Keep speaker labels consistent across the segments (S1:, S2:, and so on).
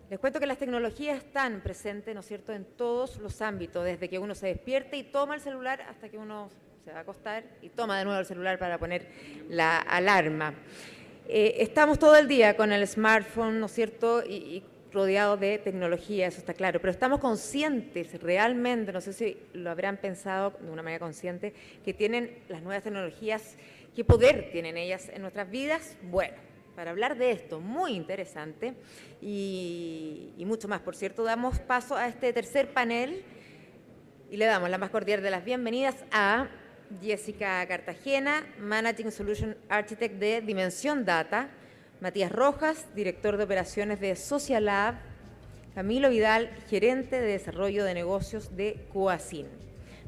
S1: Les cuento que las tecnologías están presentes, ¿no es cierto?, en todos los ámbitos, desde que uno se despierte y toma el celular hasta que uno se va a acostar y toma de nuevo el celular para poner la alarma. Estamos todo el día con el smartphone, ¿no es cierto?, y rodeados de tecnología, eso está claro, pero estamos conscientes realmente, no sé si lo habrán pensado de una manera consciente, que tienen las nuevas tecnologías, ¿qué poder tienen ellas en nuestras vidas? Bueno, para hablar de esto, muy interesante, y mucho más. Por cierto, damos paso a este tercer panel y le damos la más cordial de las bienvenidas a Jessica Cartagena, Managing Solution Architect de Dimension Data, Matías Rojas, director de operaciones de Social Lab, Camilo Vidal, gerente de desarrollo de negocios de Coacin.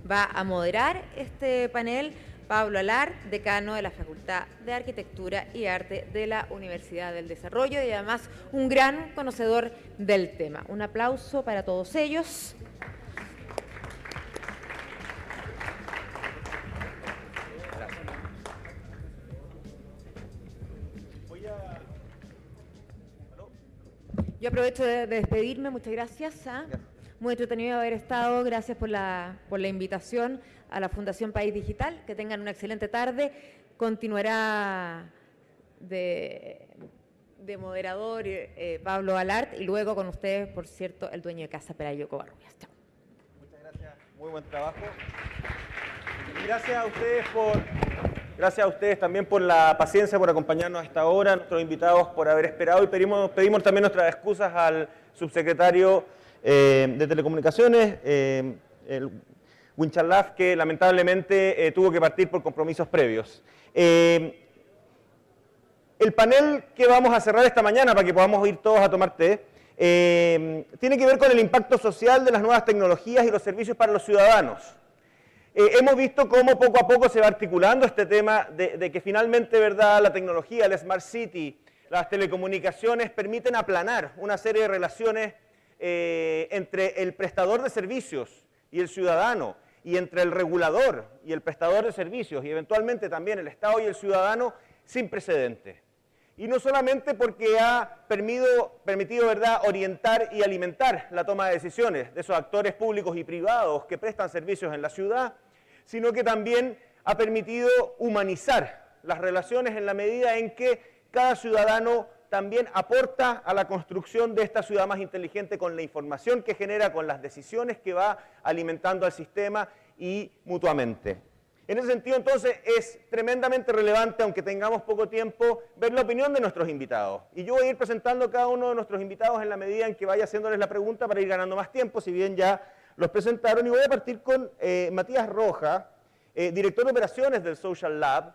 S1: Va a moderar este panel Pablo Alart, decano de la Facultad de Arquitectura y Arte de la Universidad del Desarrollo y además un gran conocedor del tema. Un aplauso para todos ellos. Yo aprovecho de despedirme, muchas gracias. Muy entretenido haber estado, gracias por la invitación a la Fundación País Digital. Que tengan una excelente tarde. Continuará de moderador Pablo Alart y luego con ustedes, por cierto, el dueño de casa, Pelayo Covarrubias. Chao.
S2: Muchas gracias, muy buen trabajo. Y gracias a ustedes también por la paciencia, por acompañarnos a esta hora, a nuestros invitados por haber esperado y pedimos también nuestras excusas al subsecretario de Telecomunicaciones, el Winchalaf, que lamentablemente tuvo que partir por compromisos previos. El panel que vamos a cerrar esta mañana para que podamos ir todos a tomar té, tiene que ver con el impacto social de las nuevas tecnologías y los servicios para los ciudadanos. Hemos visto cómo poco a poco se va articulando este tema de que finalmente, ¿verdad?, la tecnología, el Smart City, las telecomunicaciones permiten aplanar una serie de relaciones entre el prestador de servicios y el ciudadano, y entre el regulador y el prestador de servicios, y eventualmente también el Estado y el ciudadano, sin precedentes. Y no solamente porque ha permitido, ¿verdad?, orientar y alimentar la toma de decisiones de esos actores públicos y privados que prestan servicios en la ciudad, sino que también ha permitido humanizar las relaciones en la medida en que cada ciudadano también aporta a la construcción de esta ciudad más inteligente con la información que genera, con las decisiones que va alimentando al sistema y mutuamente. En ese sentido, entonces, es tremendamente relevante, aunque tengamos poco tiempo, ver la opinión de nuestros invitados. Y yo voy a ir presentando a cada uno de nuestros invitados en la medida en que vaya haciéndoles la pregunta para ir ganando más tiempo, si bien ya los presentaron. Y voy a partir con Matías Rojas, director de operaciones del Social Lab,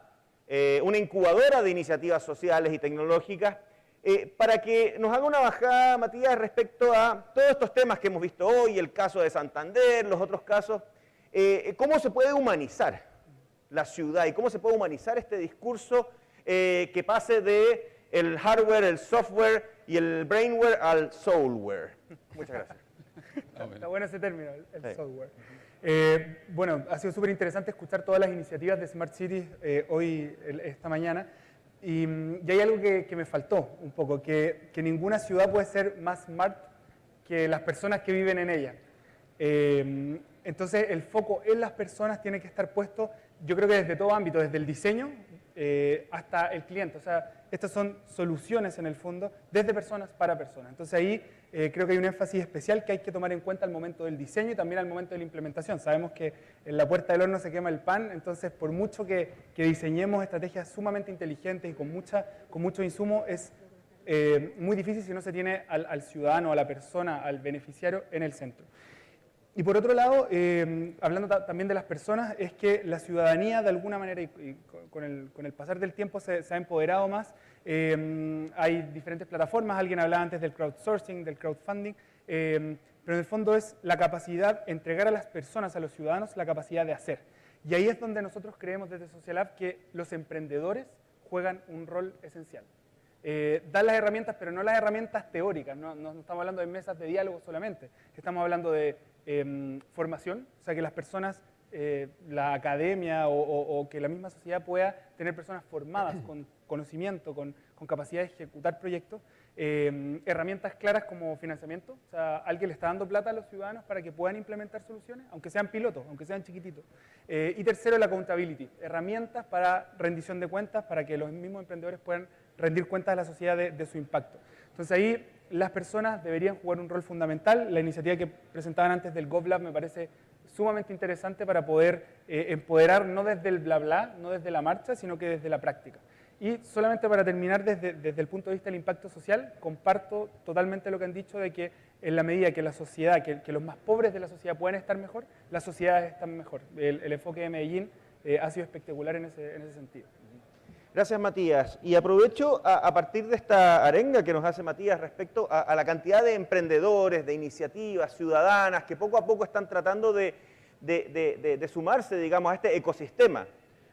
S2: una incubadora de iniciativas sociales y tecnológicas, para que nos haga una bajada, Matías, respecto a todos estos temas que hemos visto hoy, el caso de Santander, los otros casos, cómo se puede humanizar la ciudad y cómo se puede humanizar este discurso que pase de el hardware, el software y el brainware al soulware. Muchas gracias.
S3: Está bueno ese término, el software. Bueno, ha sido súper interesante escuchar todas las iniciativas de Smart Cities esta mañana. Y hay algo que me faltó un poco, que ninguna ciudad puede ser más smart que las personas que viven en ella. Entonces, el foco en las personas tiene que estar puesto, yo creo que desde todo ámbito, desde el diseño hasta el cliente. O sea, estas son soluciones en el fondo, desde personas para personas. Entonces ahí creo que hay un énfasis especial que hay que tomar en cuenta al momento del diseño y también al momento de la implementación. Sabemos que en la puerta del horno se quema el pan, entonces por mucho que diseñemos estrategias sumamente inteligentes y con mucho insumo, es muy difícil si no se tiene al ciudadano, a la persona, al beneficiario en el centro. Y por otro lado, hablando también de las personas, es que la ciudadanía de alguna manera, y con el pasar del tiempo se ha empoderado más. Hay diferentes plataformas, alguien hablaba antes del crowdsourcing, del crowdfunding, pero en el fondo es la capacidad, entregar a las personas, a los ciudadanos, la capacidad de hacer. Y ahí es donde nosotros creemos desde Social Lab que los emprendedores juegan un rol esencial. Dan las herramientas, pero no las herramientas teóricas, no estamos hablando de mesas de diálogo solamente, estamos hablando de formación, o sea que las personas, la academia o que la misma sociedad pueda tener personas formadas con conocimiento, con capacidad de ejecutar proyectos, herramientas claras como financiamiento, o sea, alguien le está dando plata a los ciudadanos para que puedan implementar soluciones, aunque sean pilotos, aunque sean chiquititos. Y tercero, la accountability, herramientas para rendición de cuentas, para que los mismos emprendedores puedan rendir cuentas a la sociedad de su impacto. Entonces ahí las personas deberían jugar un rol fundamental. La iniciativa que presentaban antes del GovLab me parece sumamente interesante para poder empoderar no desde el bla bla, no desde la marcha, sino que desde la práctica. Y solamente para terminar, desde el punto de vista del impacto social, comparto totalmente lo que han dicho de que en la medida que la sociedad, que los más pobres de la sociedad pueden estar mejor, las sociedades están mejor. El enfoque de Medellín ha sido espectacular en ese sentido.
S2: Gracias, Matías. Y aprovecho a partir de esta arenga que nos hace Matías respecto a la cantidad de emprendedores, de iniciativas ciudadanas que poco a poco están tratando de sumarse, digamos, a este ecosistema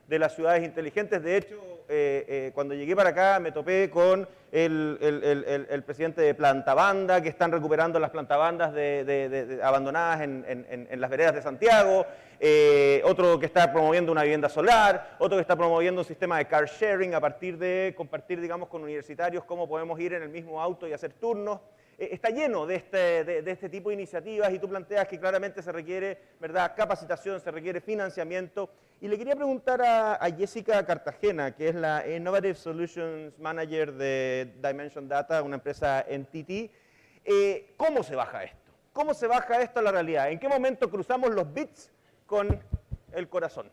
S2: de las ciudades inteligentes. De hecho, cuando llegué para acá me topé con el presidente de Plantabanda, que están recuperando las plantabandas abandonadas en las veredas de Santiago, otro que está promoviendo una vivienda solar, otro que está promoviendo un sistema de car sharing a partir de compartir, digamos, con universitarios cómo podemos ir en el mismo auto y hacer turnos. Está lleno de este tipo de iniciativas y tú planteas que claramente se requiere, ¿verdad?, capacitación, se requiere financiamiento. Y le quería preguntar a Jessica Cartagena, que es la Innovative Solutions Manager de Dimension Data, una empresa NTT, ¿cómo se baja esto? ¿Cómo se baja esto a la realidad? ¿En qué momento cruzamos los bits con el corazón?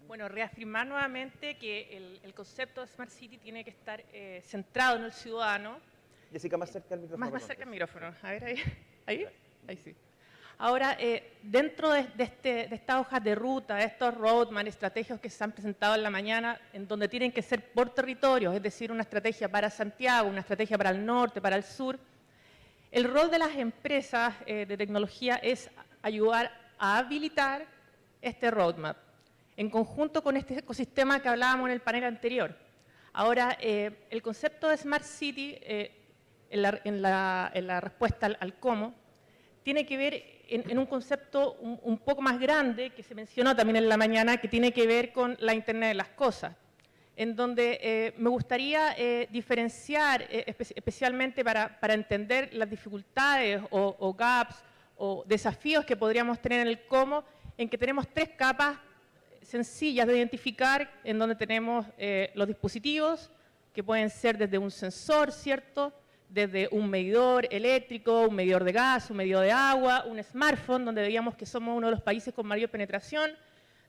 S4: Bueno, reafirmar nuevamente que el concepto de Smart City tiene que estar centrado en el ciudadano.
S2: Jessica, más cerca del micrófono.
S4: Más cerca del micrófono. A ver, ahí sí. Ahora, dentro de esta hoja de ruta, de estos roadmap, estrategias que se han presentado en la mañana, en donde tienen que ser por territorios, es decir, una estrategia para Santiago, una estrategia para el norte, para el sur, el rol de las empresas de tecnología es ayudar a habilitar este roadmap, en conjunto con este ecosistema que hablábamos en el panel anterior. Ahora, el concepto de Smart City, en la respuesta al cómo, tiene que ver en un concepto un poco más grande, que se mencionó también en la mañana, que tiene que ver con la Internet de las Cosas, en donde me gustaría diferenciar, especialmente para entender las dificultades o gaps o desafíos que podríamos tener en el cómo, en que tenemos tres capas sencillas de identificar, en donde tenemos los dispositivos, que pueden ser desde un sensor, ¿cierto?, desde un medidor eléctrico, un medidor de gas, un medidor de agua, un smartphone, donde veíamos que somos uno de los países con mayor penetración.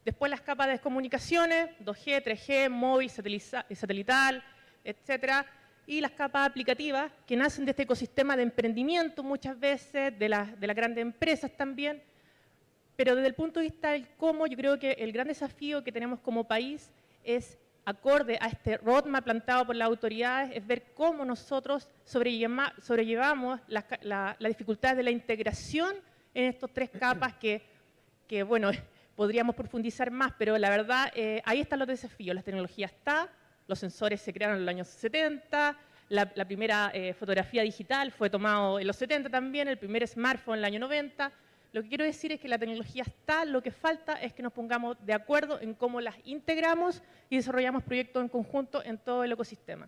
S4: Después las capas de comunicaciones, 2G, 3G, móvil, satelital, etcétera. Y las capas aplicativas, que nacen de este ecosistema de emprendimiento muchas veces, de las grandes empresas también. Pero desde el punto de vista del cómo, yo creo que el gran desafío que tenemos como país es, acorde a este roadmap plantado por las autoridades, es ver cómo nosotros sobrellevamos las dificultades de la integración en estas tres capas que bueno, podríamos profundizar más, pero la verdad, ahí están los desafíos. La tecnología está, los sensores se crearon en los años 70, la primera fotografía digital fue tomada en los 70 también, el primer smartphone en el año 90. Lo que quiero decir es que la tecnología está, lo que falta es que nos pongamos de acuerdo en cómo las integramos y desarrollamos proyectos en conjunto en todo el ecosistema.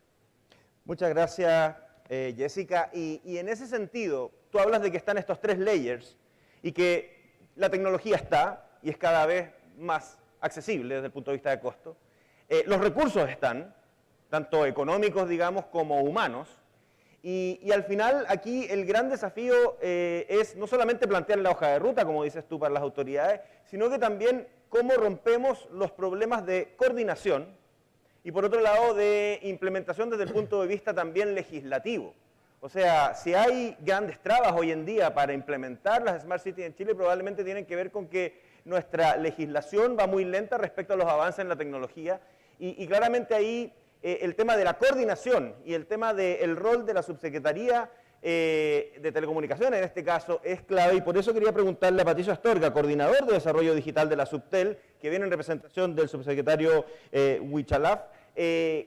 S2: Muchas gracias, Jessica. Y en ese sentido, tú hablas de que están estos tres layers y que la tecnología está y es cada vez más accesible desde el punto de vista de costo. Los recursos están, tanto económicos, digamos, como humanos. Y al final, aquí el gran desafío es no solamente plantear la hoja de ruta, como dices tú, para las autoridades, sino que también cómo rompemos los problemas de coordinación y, por otro lado, de implementación desde el punto de vista también legislativo. O sea, si hay grandes trabas hoy en día para implementar las Smart Cities en Chile, probablemente tienen que ver con que nuestra legislación va muy lenta respecto a los avances en la tecnología y claramente ahí el tema de la coordinación y el tema del rol de la subsecretaría de telecomunicaciones, en este caso, es clave, y por eso quería preguntarle a Patricio Astorga, coordinador de desarrollo digital de la Subtel, que viene en representación del subsecretario Huichalaf,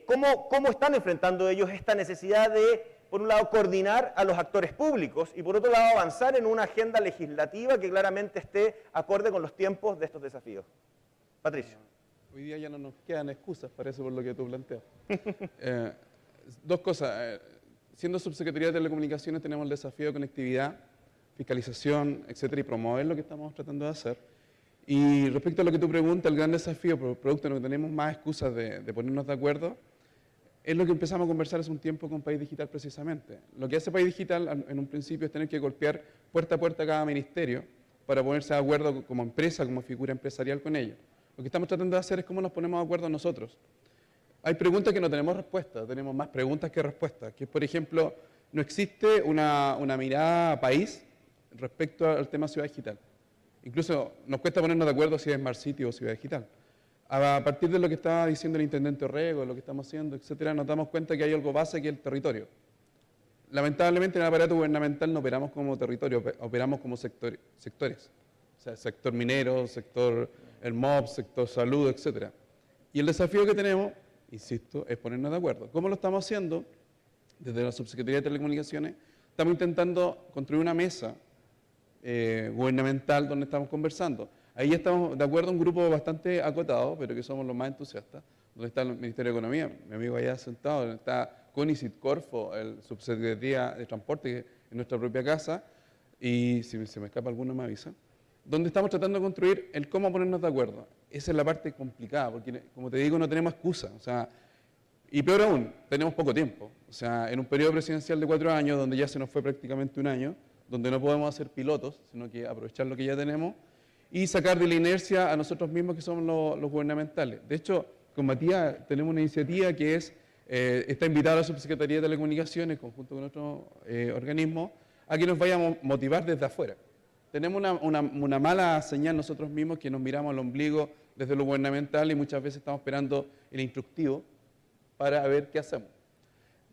S2: ¿cómo están enfrentando ellos esta necesidad de, por un lado, coordinar a los actores públicos y, por otro lado, avanzar en una agenda legislativa que claramente esté acorde con los tiempos de estos desafíos? Patricio.
S5: Hoy día ya no nos quedan excusas, parece, por lo que tú planteas. Dos cosas. siendo Subsecretaría de Telecomunicaciones tenemos el desafío de conectividad, fiscalización, etcétera, y promover lo que estamos tratando de hacer. Y respecto a lo que tú preguntas, el gran desafío, producto de que tenemos más excusas de ponernos de acuerdo, es lo que empezamos a conversar hace un tiempo con País Digital precisamente. Lo que hace País Digital en un principio es tener que golpear puerta a puerta a cada ministerio para ponerse de acuerdo como empresa, como figura empresarial con ellos. Lo que estamos tratando de hacer es cómo nos ponemos de acuerdo nosotros. Hay preguntas que no tenemos respuesta, tenemos más preguntas que respuestas, que por ejemplo, no existe una mirada país respecto al tema ciudad digital. Incluso nos cuesta ponernos de acuerdo si es Smart City o ciudad digital. A partir de lo que estaba diciendo el intendente Orrego, lo que estamos haciendo, etcétera, nos damos cuenta que hay algo base que es el territorio. Lamentablemente en el aparato gubernamental no operamos como territorio, operamos como sectores. O sea, sector minero, sector el MOB, sector salud, etcétera. Y el desafío que tenemos, insisto, es ponernos de acuerdo. ¿Cómo lo estamos haciendo? Desde la Subsecretaría de Telecomunicaciones estamos intentando construir una mesa gubernamental donde estamos conversando. Ahí ya estamos de acuerdo, un grupo bastante acotado, pero que somos los más entusiastas, donde está el Ministerio de Economía, mi amigo allá sentado, donde está CONICIT Corfo, el Subsecretaría de Transporte, que es nuestra propia casa, y si se me escapa alguno me avisa, donde estamos tratando de construir el cómo ponernos de acuerdo. Esa es la parte complicada, porque como te digo, no tenemos excusa, o sea, y peor aún, tenemos poco tiempo. O sea, en un periodo presidencial de 4 años, donde ya se nos fue prácticamente un año, donde no podemos hacer pilotos, sino que aprovechar lo que ya tenemos y sacar de la inercia a nosotros mismos que somos los gubernamentales. De hecho, con Matías tenemos una iniciativa que es, está invitada a la Subsecretaría de Telecomunicaciones, conjunto con otros organismos, a que nos vaya a motivar desde afuera. Tenemos una mala señal nosotros mismos que nos miramos al ombligo desde lo gubernamental y muchas veces estamos esperando el instructivo para ver qué hacemos.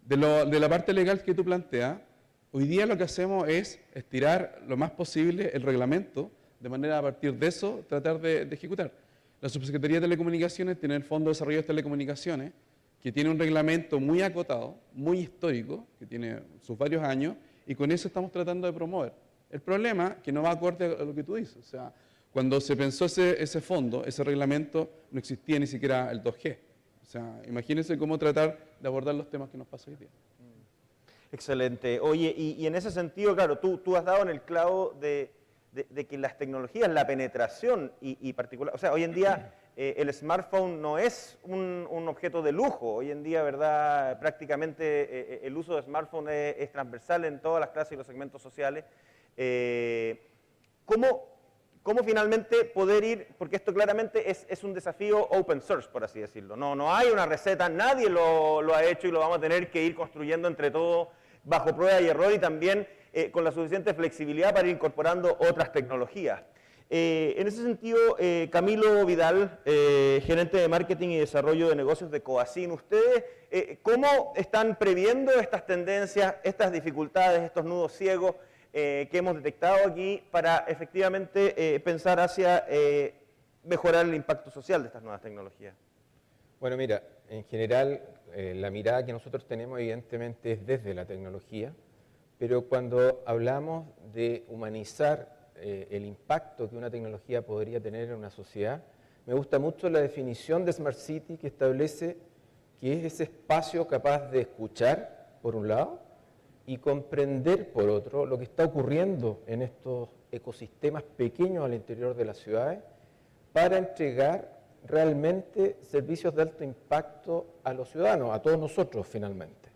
S5: De la parte legal que tú planteas, hoy día lo que hacemos es estirar lo más posible el reglamento, de manera a partir de eso tratar de ejecutar. La Subsecretaría de Telecomunicaciones tiene el Fondo de Desarrollo de Telecomunicaciones, que tiene un reglamento muy acotado, muy histórico, que tiene sus varios años, y con eso estamos tratando de promover. El problema que no va acorde a lo que tú dices, o sea, cuando se pensó ese fondo, ese reglamento, no existía ni siquiera el 2G. O sea, imagínense cómo tratar de abordar los temas que nos pasa hoy día.
S2: Excelente. Oye, y en ese sentido, claro, tú has dado en el clavo de que las tecnologías, la penetración y particular, o sea, hoy en día el smartphone no es un objeto de lujo. Hoy en día, ¿verdad? Prácticamente el uso de smartphone es transversal en todas las clases y los segmentos sociales. ¿Cómo finalmente poder ir? Porque esto claramente es un desafío open source, por así decirlo. No hay una receta, nadie lo ha hecho y lo vamos a tener que ir construyendo entre todos bajo prueba y error y también con la suficiente flexibilidad para ir incorporando otras tecnologías. En ese sentido, Camilo Vidal, gerente de marketing y desarrollo de negocios de Coacin, ¿ustedes cómo están previendo estas tendencias, estas dificultades, estos nudos ciegos que hemos detectado aquí para efectivamente pensar hacia mejorar el impacto social de estas nuevas tecnologías?
S6: Bueno, mira, en general la mirada que nosotros tenemos evidentemente es desde la tecnología, pero cuando hablamos de humanizar el impacto que una tecnología podría tener en una sociedad, me gusta mucho la definición de Smart City que establece que es ese espacio capaz de escuchar, por un lado, y comprender, por otro, lo que está ocurriendo en estos ecosistemas pequeños al interior de las ciudades para entregar realmente servicios de alto impacto a los ciudadanos, a todos nosotros finalmente.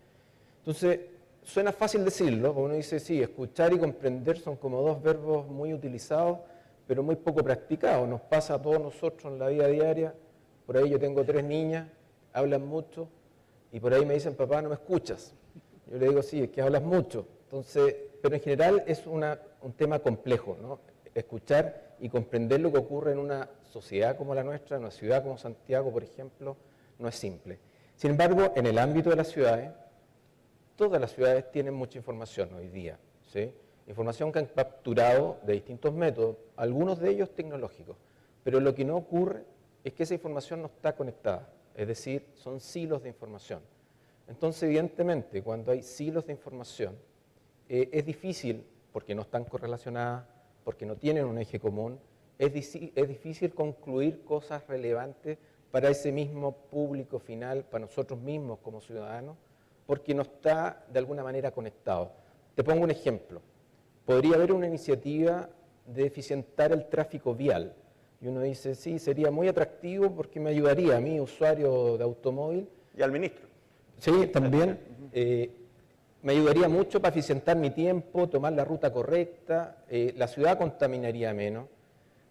S6: Entonces, suena fácil decirlo, porque uno dice, sí, escuchar y comprender son como dos verbos muy utilizados, pero muy poco practicados. Nos pasa a todos nosotros en la vida diaria. Por ahí yo tengo 3 niñas, hablan mucho, y por ahí me dicen, papá, no me escuchas. Yo le digo, sí, es que hablas mucho. Entonces, pero en general es un tema complejo, ¿no? Escuchar y comprender lo que ocurre en una sociedad como la nuestra, en una ciudad como Santiago, por ejemplo, no es simple. Sin embargo, en el ámbito de las ciudades, todas las ciudades tienen mucha información hoy día, ¿sí? Información que han capturado de distintos métodos, algunos de ellos tecnológicos, pero lo que no ocurre es que esa información no está conectada, es decir, son silos de información. Entonces, evidentemente, cuando hay silos de información, es difícil, porque no están correlacionadas, porque no tienen un eje común, es difícil concluir cosas relevantes para ese mismo público final, para nosotros mismos como ciudadanos, porque no está de alguna manera conectado. Te pongo un ejemplo. Podría haber una iniciativa de eficientar el tráfico vial. Y uno dice, sí, sería muy atractivo porque me ayudaría a mí, usuario de automóvil.
S2: Y al ministro.
S6: Sí, también. Me ayudaría mucho para eficientar mi tiempo, tomar la ruta correcta, la ciudad contaminaría menos.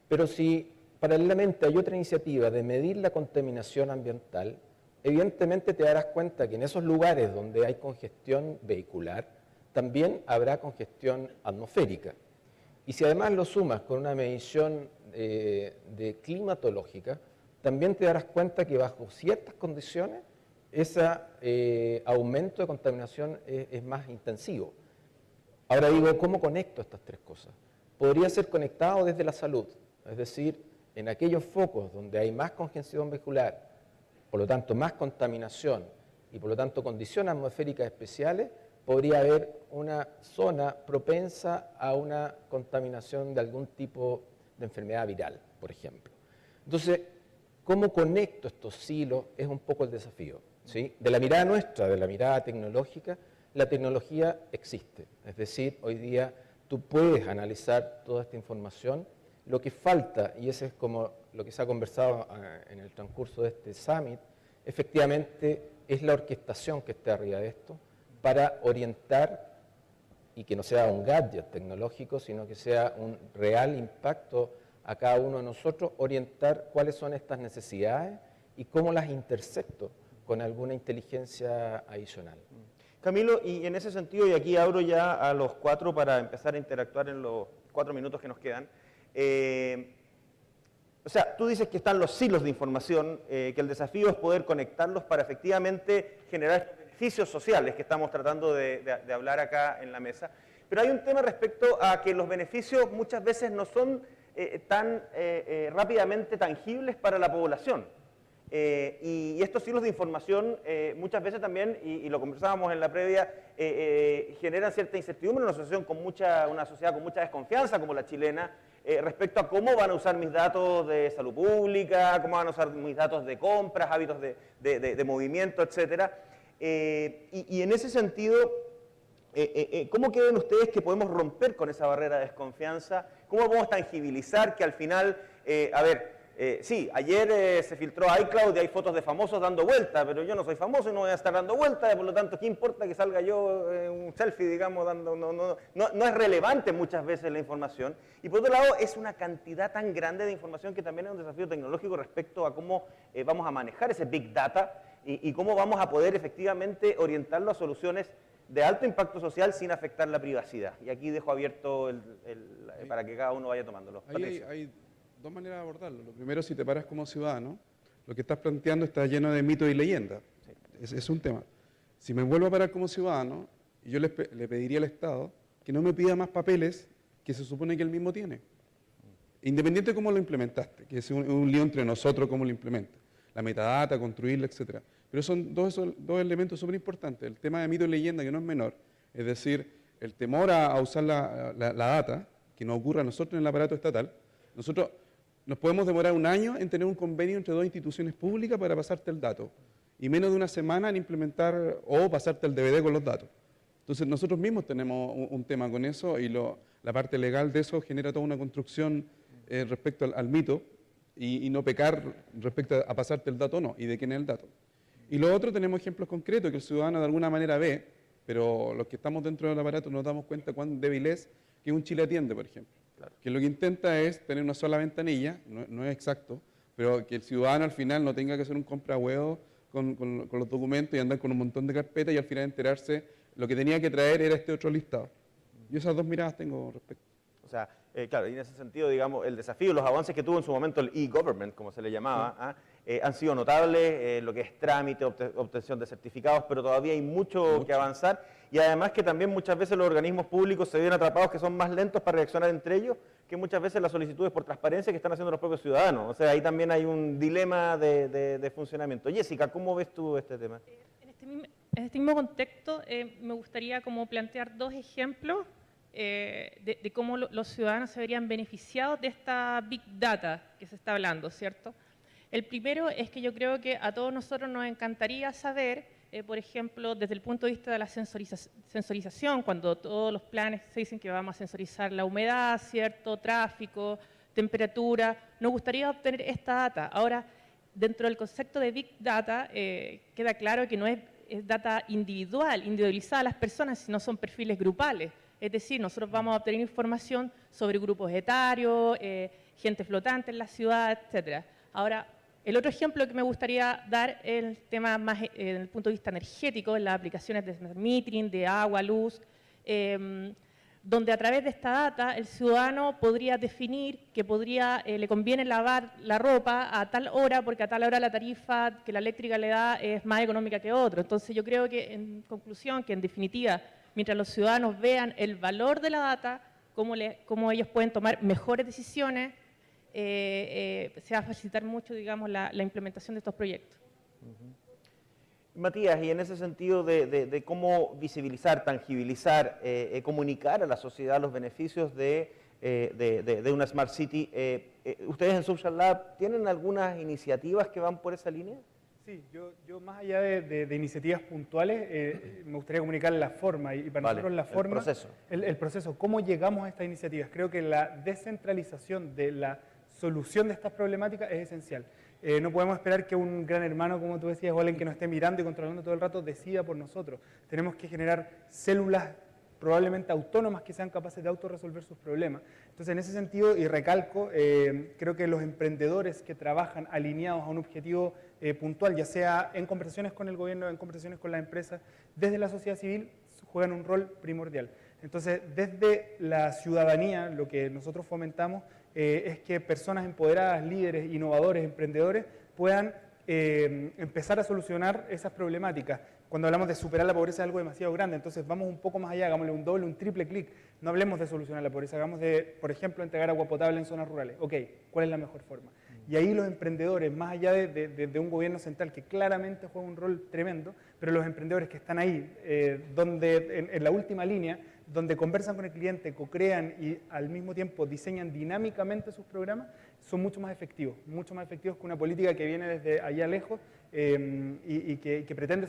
S6: Pero si paralelamente hay otra iniciativa de medir la contaminación ambiental, evidentemente te darás cuenta que en esos lugares donde hay congestión vehicular, también habrá congestión atmosférica. Y si además lo sumas con una medición de climatológica, también te darás cuenta que bajo ciertas condiciones ese aumento de contaminación es más intensivo. Ahora digo, ¿cómo conecto estas tres cosas? Podría ser conectado desde la salud, es decir, en aquellos focos donde hay más congestión vehicular, por lo tanto más contaminación y por lo tanto condiciones atmosféricas especiales, podría haber una zona propensa a una contaminación de algún tipo de enfermedad viral, por ejemplo. Entonces, ¿cómo conecto estos silos? Es un poco el desafío, ¿sí? De la mirada nuestra, de la mirada tecnológica, la tecnología existe. Es decir, hoy día tú puedes analizar toda esta información. Lo que falta, y eso es como lo que se ha conversado en el transcurso de este summit, efectivamente es la orquestación que esté arriba de esto, para orientar, y que no sea un gadget tecnológico, sino que sea un real impacto a cada uno de nosotros, orientar cuáles son estas necesidades y cómo las intersecto con alguna inteligencia adicional.
S2: Camilo, y en ese sentido, y aquí abro ya a los 4 para empezar a interactuar en los 4 minutos que nos quedan. O sea, tú dices que están los silos de información, que el desafío es poder conectarlos para efectivamente generar beneficios sociales que estamos tratando de hablar acá en la mesa. Pero hay un tema respecto a que los beneficios muchas veces no son tan rápidamente tangibles para la población. Y estos hilos de información muchas veces también, y lo conversábamos en la previa, generan cierta incertidumbre en una sociedad con mucha desconfianza como la chilena, respecto a cómo van a usar mis datos de salud pública, cómo van a usar mis datos de compras, hábitos de movimiento, etcétera. Y en ese sentido, ¿cómo creen ustedes que podemos romper con esa barrera de desconfianza? ¿Cómo podemos tangibilizar que al final, sí, ayer se filtró iCloud y hay fotos de famosos dando vuelta, pero yo no soy famoso y no voy a estar dando vuelta, por lo tanto, ¿qué importa que salga yo un selfie, digamos, dando? No es relevante muchas veces la información. Y por otro lado, es una cantidad tan grande de información que también es un desafío tecnológico respecto a cómo vamos a manejar ese Big Data y cómo vamos a poder efectivamente orientarlo a soluciones de alto impacto social sin afectar la privacidad. Y aquí dejo abierto para que cada uno vaya tomándolo.
S5: Hay dos maneras de abordarlo. Lo primero, si te paras como ciudadano, lo que estás planteando está lleno de mitos y leyendas. Sí. Es un tema. Si me vuelvo a parar como ciudadano, yo le pediría al Estado que no me pida más papeles que se supone que él mismo tiene. Independiente de cómo lo implementaste, que es un lío entre nosotros cómo lo implementa. La metadata, construirla, etcétera. Pero son dos elementos súper importantes. El tema de mito y leyenda, que no es menor, es decir, el temor a usar la data, que nos ocurra a nosotros en el aparato estatal. Nosotros nos podemos demorar un año en tener un convenio entre dos instituciones públicas para pasarte el dato, y menos de una semana en implementar o pasarte el DVD con los datos. Entonces nosotros mismos tenemos un tema con eso, y la parte legal de eso genera toda una construcción respecto al mito, y no pecar respecto a pasarte el dato o no, y de quién es el dato. Y lo otro, tenemos ejemplos concretos que el ciudadano de alguna manera ve, pero los que estamos dentro del aparato nos damos cuenta cuán débil es que un Chile Atiende, por ejemplo. Claro. Que lo que intenta es tener una sola ventanilla, no es exacto, pero que el ciudadano al final no tenga que hacer un compra-huevo con los documentos y andar con un montón de carpetas y al final enterarse lo que tenía que traer era este otro listado. Yo esas dos miradas tengo respecto.
S2: O sea, claro, y en ese sentido, digamos, el desafío, los avances que tuvo en su momento el e-government, como se le llamaba, han sido notables, lo que es trámite, obtención de certificados, pero todavía hay mucho que avanzar, y además que también muchas veces los organismos públicos se ven atrapados, que son más lentos para reaccionar entre ellos, que muchas veces las solicitudes por transparencia que están haciendo los propios ciudadanos. O sea, ahí también hay un dilema de funcionamiento. Jessica, ¿cómo ves tú este tema?
S4: En este mismo contexto, me gustaría como plantear dos ejemplos de cómo los ciudadanos se verían beneficiados de esta Big Data que se está hablando, ¿cierto? El primero es que yo creo que a todos nosotros nos encantaría saber por ejemplo, desde el punto de vista de la sensorización, cuando todos los planes se dicen que vamos a sensorizar la humedad, ¿cierto?, tráfico, temperatura, nos gustaría obtener esta data. Ahora, dentro del concepto de Big Data, queda claro que no es data individualizada a las personas, sino son perfiles grupales. Es decir, nosotros vamos a obtener información sobre grupos etarios, gente flotante en la ciudad, etc. Ahora, el otro ejemplo que me gustaría dar es el tema más desde el punto de vista energético, en las aplicaciones de smart metering, de agua, luz, donde a través de esta data el ciudadano podría definir que le conviene lavar la ropa a tal hora porque a tal hora la tarifa que la eléctrica le da es más económica que otro. Entonces yo creo que en conclusión, que en definitiva, mientras los ciudadanos vean el valor de la data, cómo ellos pueden tomar mejores decisiones, se va a facilitar mucho, digamos, la implementación de estos proyectos.
S2: Matías, y en ese sentido de cómo visibilizar, tangibilizar, comunicar a la sociedad los beneficios de una Smart City, ¿ustedes en Social Lab tienen algunas iniciativas que van por esa línea?
S3: Sí, yo más allá de iniciativas puntuales, me gustaría comunicar la forma, y para nosotros la forma, el proceso, cómo llegamos a estas iniciativas. Creo que la descentralización de la solución de estas problemáticas es esencial. No podemos esperar que un gran hermano, como tú decías, o alguien que nos esté mirando y controlando todo el rato, decida por nosotros. Tenemos que generar células probablemente autónomas que sean capaces de autorresolver sus problemas. Entonces, en ese sentido, y recalco, creo que los emprendedores que trabajan alineados a un objetivo puntual, ya sea en conversaciones con el gobierno, en conversaciones con las empresas, desde la sociedad civil, juegan un rol primordial. Entonces, desde la ciudadanía, lo que nosotros fomentamos es que personas empoderadas, líderes, innovadores, emprendedores, puedan empezar a solucionar esas problemáticas. Cuando hablamos de superar la pobreza es algo demasiado grande, entonces vamos un poco más allá, hagámosle un doble, un triple clic. No hablemos de solucionar la pobreza, hagamos de, por ejemplo, entregar agua potable en zonas rurales. Ok, ¿cuál es la mejor forma? Y ahí los emprendedores, más allá de un gobierno central que claramente juega un rol tremendo, pero los emprendedores que están ahí, en la última línea, donde conversan con el cliente, co-crean y al mismo tiempo diseñan dinámicamente sus programas, son mucho más efectivos que una política que viene desde allá lejos y que pretende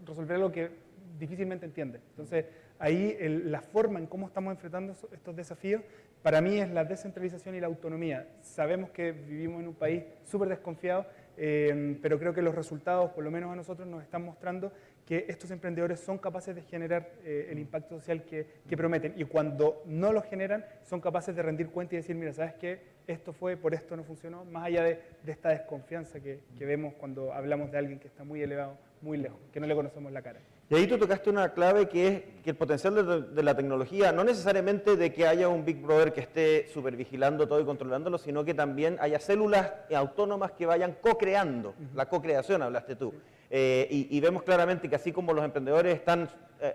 S3: resolver algo que difícilmente entiende. Entonces, ahí la forma en cómo estamos enfrentando estos desafíos, para mí es la descentralización y la autonomía. Sabemos que vivimos en un país súper desconfiado, pero creo que los resultados, por lo menos a nosotros, nos están mostrando que estos emprendedores son capaces de generar el impacto social que prometen. Y cuando no lo generan, son capaces de rendir cuenta y decir, mira, ¿sabes qué? Esto fue, por esto no funcionó, más allá de esta desconfianza que vemos cuando hablamos de alguien que está muy elevado, muy lejos, que no le conocemos la cara.
S2: Y ahí tú tocaste una clave que es que el potencial de la tecnología, no necesariamente de que haya un Big Brother que esté supervigilando todo y controlándolo, sino que también haya células autónomas que vayan co-creando, la co-creación hablaste tú. Y vemos claramente que así como los emprendedores están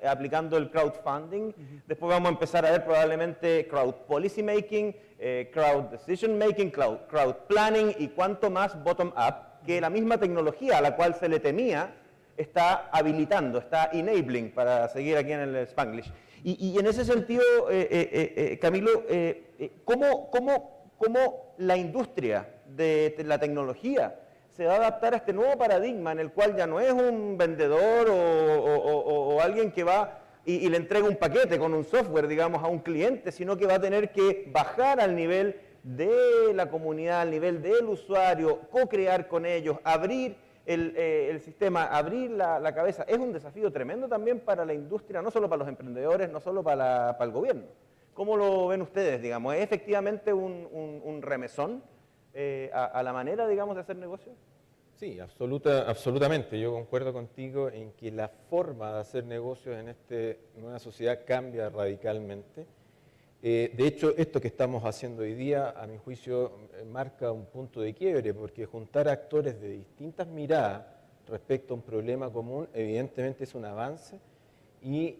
S2: aplicando el crowdfunding, después vamos a empezar a ver probablemente crowd policy making, crowd decision making, crowd planning y cuanto más bottom up, que la misma tecnología a la cual se le temía está habilitando, está enabling, para seguir aquí en el Spanglish. Y en ese sentido, Camilo, ¿cómo la industria de la tecnología se va a adaptar a este nuevo paradigma en el cual ya no es un vendedor o alguien que va y le entrega un paquete con un software, digamos, a un cliente, sino que va a tener que bajar al nivel de la comunidad, al nivel del usuario, co-crear con ellos, abrir el sistema, abrir la cabeza? Es un desafío tremendo también para la industria, no solo para los emprendedores, no solo para el gobierno. ¿Cómo lo ven ustedes, digamos? ¿Es efectivamente un remesón a la manera, digamos, de hacer negocios?
S6: Sí, absolutamente. Yo concuerdo contigo en que la forma de hacer negocios en esta nueva sociedad cambia radicalmente. De hecho, esto que estamos haciendo hoy día, a mi juicio, marca un punto de quiebre, porque juntar actores de distintas miradas respecto a un problema común, evidentemente es un avance y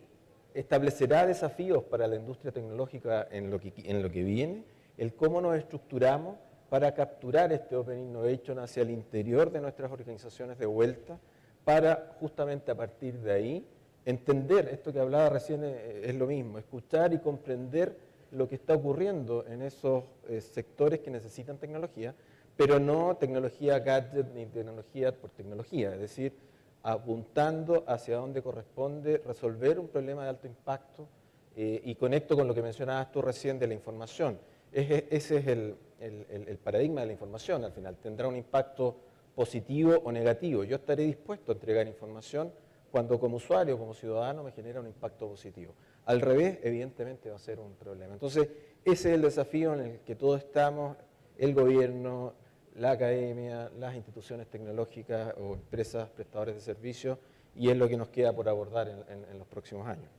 S6: establecerá desafíos para la industria tecnológica en lo que viene, el cómo nos estructuramos para capturar este Open Innovation hacia el interior de nuestras organizaciones de vuelta, para justamente a partir de ahí entender, esto que hablaba recién es lo mismo, escuchar y comprender lo que está ocurriendo en esos sectores que necesitan tecnología, pero no tecnología gadget ni tecnología por tecnología, es decir, apuntando hacia donde corresponde resolver un problema de alto impacto y conecto con lo que mencionabas tú recién de la información. Ese es el paradigma de la información, al final tendrá un impacto positivo o negativo. Yo estaré dispuesto a entregar información cuando como usuario, como ciudadano, me genera un impacto positivo. Al revés, evidentemente va a ser un problema. Entonces, ese es el desafío en el que todos estamos, el gobierno, la academia, las instituciones tecnológicas o empresas prestadores de servicios, y es lo que nos queda por abordar en los próximos años.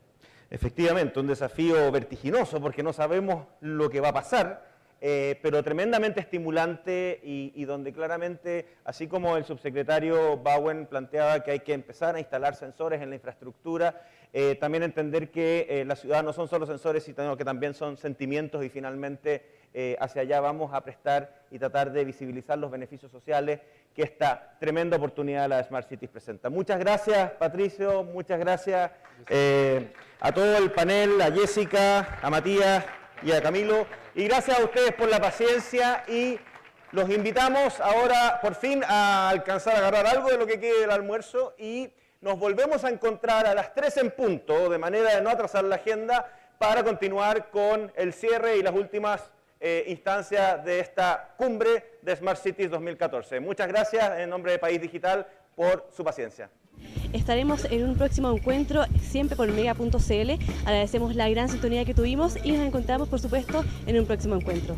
S2: Efectivamente, un desafío vertiginoso porque no sabemos lo que va a pasar, pero tremendamente estimulante y donde claramente, así como el subsecretario Bowen planteaba que hay que empezar a instalar sensores en la infraestructura, también entender que la ciudad no son solo sensores, sino que también son sentimientos y finalmente hacia allá vamos a prestar y tratar de visibilizar los beneficios sociales que esta tremenda oportunidad de la Smart Cities presenta. Muchas gracias, Patricio, muchas gracias a todo el panel, a Jessica, a Matías y a Camilo, y gracias a ustedes por la paciencia y los invitamos ahora por fin a alcanzar a agarrar algo de lo que quede del almuerzo y nos volvemos a encontrar a las 3 en punto, de manera de no atrasar la agenda, para continuar con el cierre y las últimas instancias de esta cumbre de Smart Cities 2014. Muchas gracias en nombre de País Digital por su paciencia.
S7: Estaremos en un próximo encuentro, siempre por Mega.cl. Agradecemos la gran sintonía que tuvimos y nos encontramos, por supuesto, en un próximo encuentro.